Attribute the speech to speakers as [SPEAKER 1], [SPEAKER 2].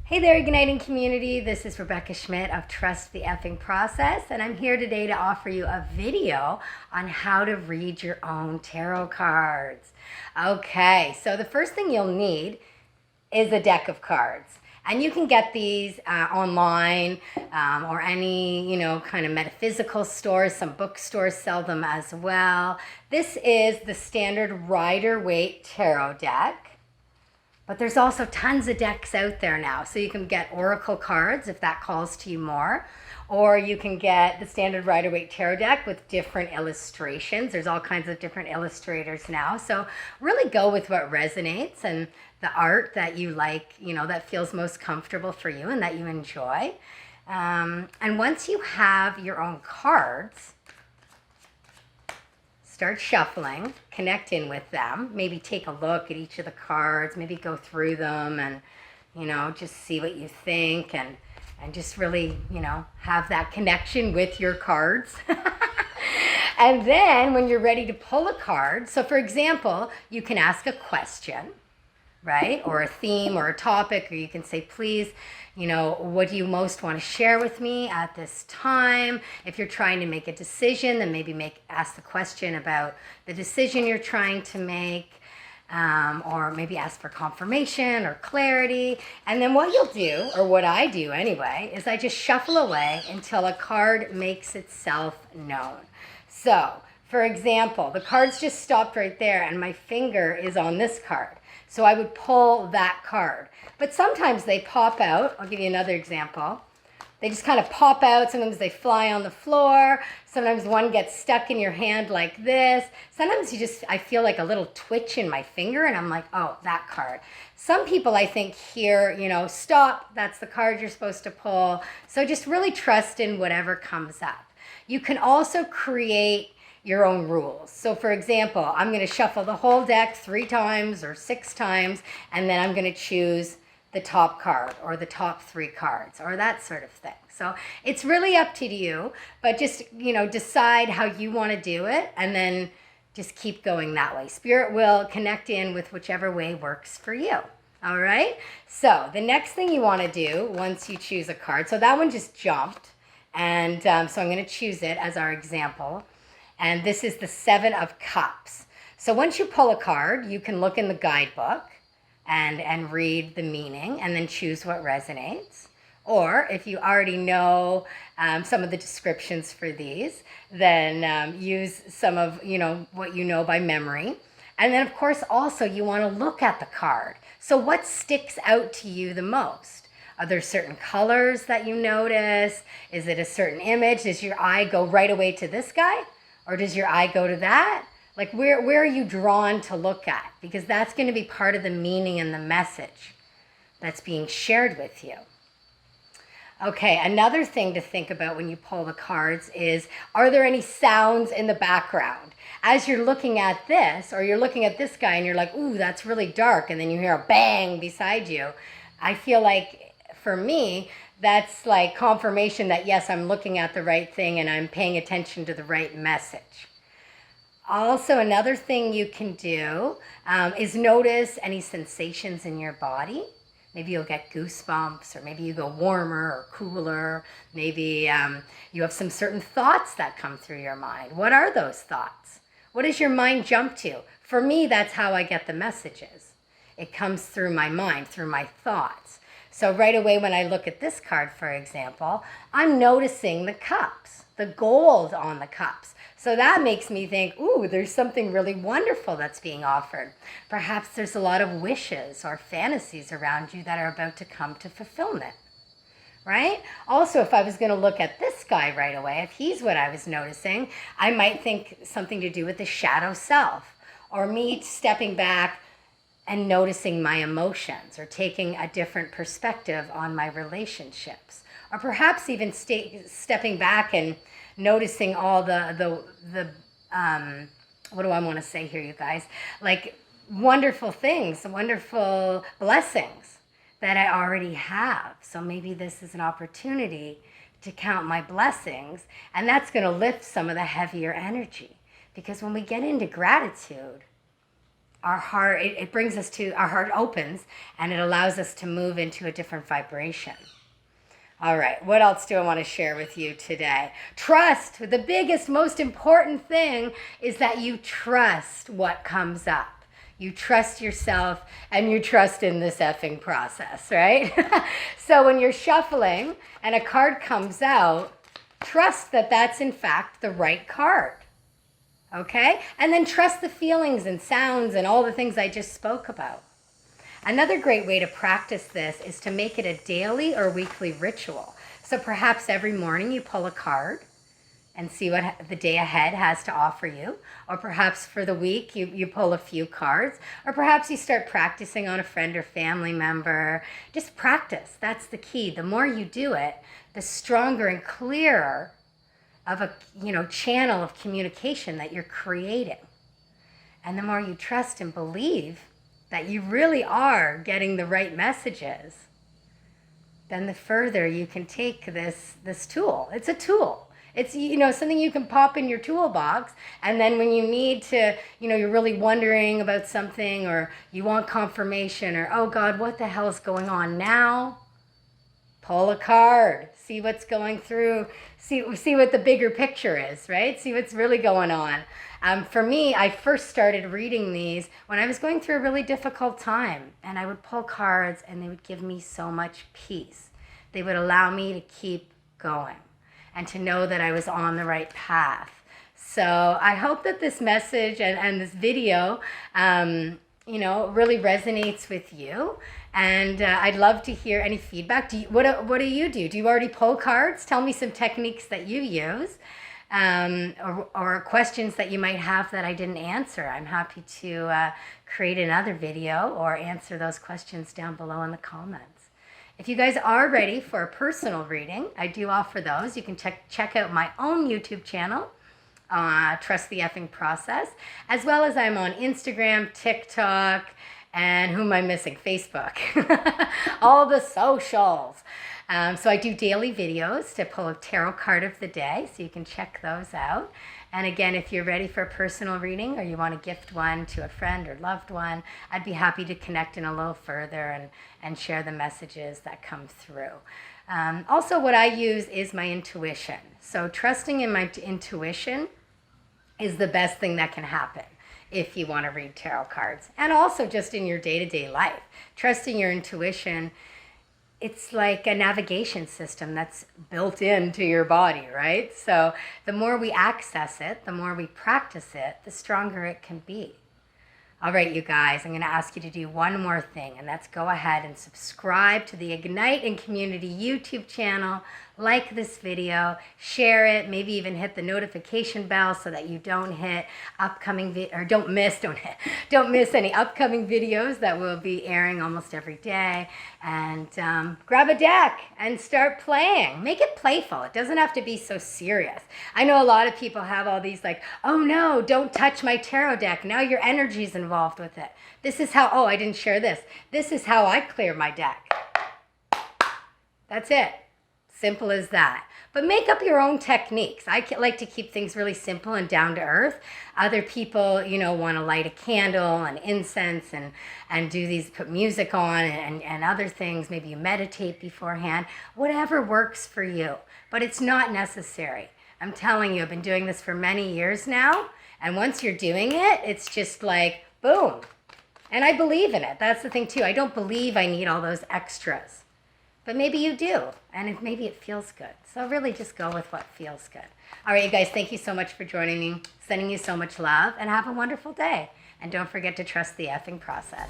[SPEAKER 1] Hey there, Igniting Community. This is Rebecca Schmidt of Trust the Effing Process, and I'm here today to offer you a video on how to read your own tarot cards. Okay, so the first thing you'll need is a deck of cards. And you can get these online or any, kind of metaphysical stores. Some bookstores sell them as well. This is the standard Rider-Waite tarot deck. But there's also tons of decks out there now. So you can get oracle cards if that calls to you more. Or you can get the standard Rider-Waite tarot deck with different illustrations. There's all kinds of different illustrators now. So really go with what resonates and the art that you like, that feels most comfortable for you and that you enjoy. And once you have your own cards, start shuffling, connect in with them, maybe take a look at each of the cards, maybe go through them and, just see what you think and just really, have that connection with your cards. And then when you're ready to pull a card, so for example, you can ask a question, right? Or a theme or a topic, or you can say, please, what do you most want to share with me at this time? If you're trying to make a decision, then maybe ask the question about the decision you're trying to make, or maybe ask for confirmation or clarity. And then what you'll do, or what I do anyway, is I just shuffle away until a card makes itself known. So, for example, the cards just stopped right there and my finger is on this card. So I would pull that card. But sometimes they pop out. I'll give you another example. They just kind of pop out. Sometimes they fly on the floor. Sometimes one gets stuck in your hand like this. Sometimes I feel like a little twitch in my finger and I'm like, oh, that card. Some people I think hear, stop, that's the card you're supposed to pull. So just really trust in whatever comes up. You can also create your own rules. So for example, I'm going to shuffle the whole deck 3 times or 6 times, and then I'm going to choose the top card or the top 3 cards or that sort of thing. So it's really up to you, but just, decide how you want to do it and then just keep going that way. Spirit will connect in with whichever way works for you. All right. So the next thing you want to do once you choose a card, so that one just jumped. And so I'm going to choose it as our example. And this is the 7 of Cups. So once you pull a card, you can look in the guidebook and read the meaning and then choose what resonates. Or if you already know some of the descriptions for these, then use some of what you know by memory. And then of course also you want to look at the card. So what sticks out to you the most? Are there certain colors that you notice? Is it a certain image? Does your eye go right away to this guy? Or does your eye go to that? Like where are you drawn to look at? Because that's going to be part of the meaning and the message that's being shared with you. Okay, another thing to think about when you pull the cards is, are there any sounds in the background? As you're looking at this, or you're looking at this guy and you're like, ooh, that's really dark, and then you hear a bang beside you, I feel like, for me, that's like confirmation that, yes, I'm looking at the right thing and I'm paying attention to the right message. Also, another thing you can do is notice any sensations in your body. Maybe you'll get goosebumps, or maybe you go warmer or cooler. Maybe you have some certain thoughts that come through your mind. What are those thoughts? What does your mind jump to? For me, that's how I get the messages. It comes through my mind, through my thoughts. So right away when I look at this card, for example, I'm noticing the cups, the gold on the cups. So that makes me think, ooh, there's something really wonderful that's being offered. Perhaps there's a lot of wishes or fantasies around you that are about to come to fulfillment, right? Also, if I was going to look at this guy right away, if he's what I was noticing, I might think something to do with the shadow self, or me stepping back and noticing my emotions, or taking a different perspective on my relationships, or perhaps even stepping back and noticing all the what do I want to say here, you guys? Like wonderful things, wonderful blessings that I already have. So maybe this is an opportunity to count my blessings, and that's going to lift some of the heavier energy. Because when we get into gratitude, our heart, it brings us to, our heart opens, and it allows us to move into a different vibration. All right, what else do I want to share with you today? Trust. The biggest, most important thing is that you trust what comes up. You trust yourself and you trust in this effing process, right? So when you're shuffling and a card comes out, trust that that's in fact the right card. Okay? And then trust the feelings and sounds and all the things I just spoke about. Another great way to practice this is to make it a daily or weekly ritual. So perhaps every morning you pull a card and see what the day ahead has to offer you. Or perhaps for the week you pull a few cards. Or perhaps you start practicing on a friend or family member. Just practice. That's the key. The more you do it, the stronger and clearer of a channel of communication that you're creating. And the more you trust and believe that you really are getting the right messages, then the further you can take this tool. It's a tool. It's something you can pop in your toolbox, and then when you need to, you're really wondering about something, or you want confirmation, or oh God, what the hell is going on now? Pull a card, see what's going through, see what the bigger picture is, right? See what's really going on. For me, I first started reading these when I was going through a really difficult time, and I would pull cards and they would give me so much peace. They would allow me to keep going and to know that I was on the right path. So I hope that this message and this video, really resonates with you. And I'd love to hear any feedback. What do you do? Do you already pull cards? Tell me some techniques that you use, or questions that you might have that I didn't answer. I'm happy to create another video or answer those questions down below in the comments. If you guys are ready for a personal reading, I do offer those. You can check out my own YouTube channel, Trust the Effing Process, as well as I'm on Instagram, TikTok, and who am I missing? Facebook. All the socials. So I do daily videos to pull a tarot card of the day, so you can check those out. And again, if you're ready for a personal reading or you want to gift one to a friend or loved one, I'd be happy to connect in a little further and share the messages that come through. Also, what I use is my intuition. So trusting in my intuition is the best thing that can happen if you want to read tarot cards. And also just in your day-to-day life. Trusting your intuition, it's like a navigation system that's built into your body, right? So the more we access it, the more we practice it, the stronger it can be. All right, you guys, I'm going to ask you to do one more thing, and that's go ahead and subscribe to the Ignite and Community YouTube channel. Like this video, share it, maybe even hit the notification bell so that you don't hit don't miss any upcoming videos that will be airing almost every day. And grab a deck and start playing. Make it playful. It doesn't have to be so serious. I know a lot of people have all these like, oh no, don't touch my tarot deck. Now your energy's involved with it. This is how, oh, I didn't share this. This is how I clear my deck. That's it. Simple as that. But make up your own techniques. I like to keep things really simple and down to earth. Other people, want to light a candle and incense and do these, put music on and other things. Maybe you meditate beforehand. Whatever works for you. But it's not necessary. I'm telling you, I've been doing this for many years now. And once you're doing it, it's just like, boom. And I believe in it. That's the thing too. I don't believe I need all those extras. But maybe you do, and maybe it feels good. So really just go with what feels good. All right, you guys, thank you so much for joining me. Sending you so much love, and have a wonderful day. And don't forget to trust the effing process.